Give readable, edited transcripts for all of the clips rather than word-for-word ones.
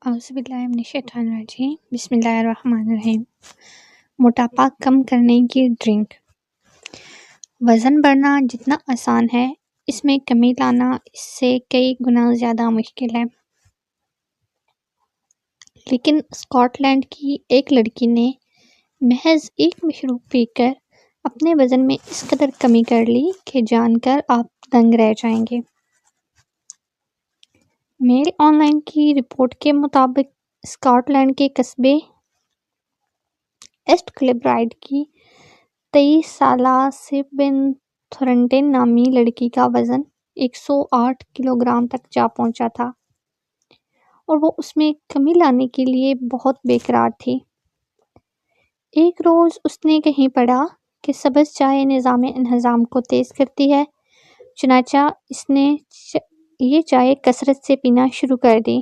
اعوذ باللہ من الشیطان الرجیم بسم اللہ الرحمن الرحیم۔ موٹاپا کم کرنے کی ڈرنک۔ وزن بڑھنا جتنا آسان ہے، اس میں کمی لانا اس سے کئی گنا زیادہ مشکل ہے۔ لیکن اسکاٹ لینڈ کی ایک لڑکی نے محض ایک مشروب پی کر اپنے وزن میں اس قدر کمی کر لی کہ جان کر آپ دنگ رہ جائیں گے۔ میل آن لائن کی رپورٹ کے مطابق اسکاٹ لینڈ کے قصبے ایسٹ کلبرائڈ کی 23 سالہ سیبن تھورنٹن نامی لڑکی کا وزن 108 کلو گرام تک جا پہنچا تھا اور وہ اس میں کمی لانے کے لیے بہت بے قرار تھی۔ ایک روز اس نے کہیں پڑھا کہ سبز چائے نظام انہضام کو تیز کرتی ہے، چنانچہ اس نے یہ چائے کثرت سے پینا شروع کر دی۔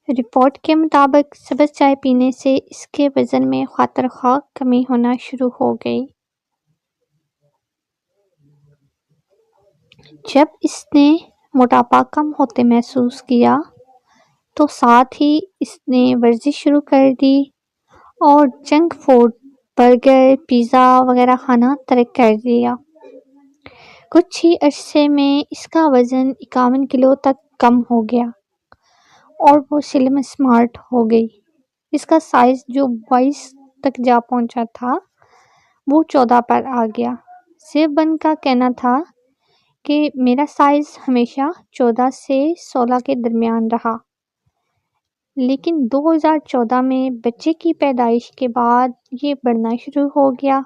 رپورٹ کے مطابق سبز چائے پینے سے اس کے وزن میں خاطر خواہ کمی ہونا شروع ہو گئی۔ جب اس نے موٹاپا کم ہوتے محسوس کیا تو ساتھ ہی اس نے ورزش شروع کر دی اور جنک فوڈ برگر پیزا وغیرہ کھانا ترک کر دیا۔ کچھ ہی عرصے میں اس کا وزن 51 کلو تک کم ہو گیا اور وہ سلم اسمارٹ ہو گئی۔ اس کا سائز جو 22 تک جا پہنچا تھا وہ 14 پر آ گیا۔ سیبن کا کہنا تھا کہ میرا سائز ہمیشہ 14 سے 16 کے درمیان رہا، لیکن 2014 میں بچے کی پیدائش کے بعد یہ بڑھنا شروع ہو گیا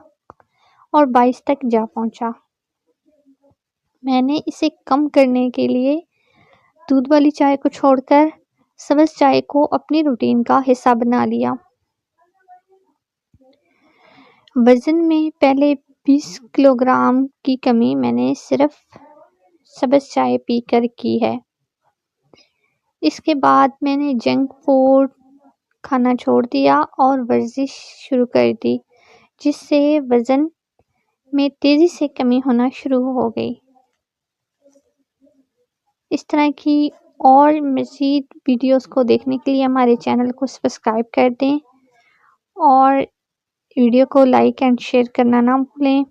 اور 22 تک جا پہنچا۔ میں نے اسے کم کرنے کے لیے دودھ والی چائے کو چھوڑ کر سبز چائے کو اپنی روٹین کا حصہ بنا لیا۔ وزن میں پہلے 20 کلو گرام کی کمی میں نے صرف سبز چائے پی کر کی ہے۔ اس کے بعد میں نے جنک فوڈ کھانا چھوڑ دیا اور ورزش شروع کر دی، جس سے وزن میں تیزی سے کمی ہونا شروع ہو گئی۔ اس طرح کی اور مزید ویڈیوز کو دیکھنے کے لیے ہمارے چینل کو سبسکرائب کر دیں اور ویڈیو کو لائک اینڈ شیئر کرنا نہ بھولیں۔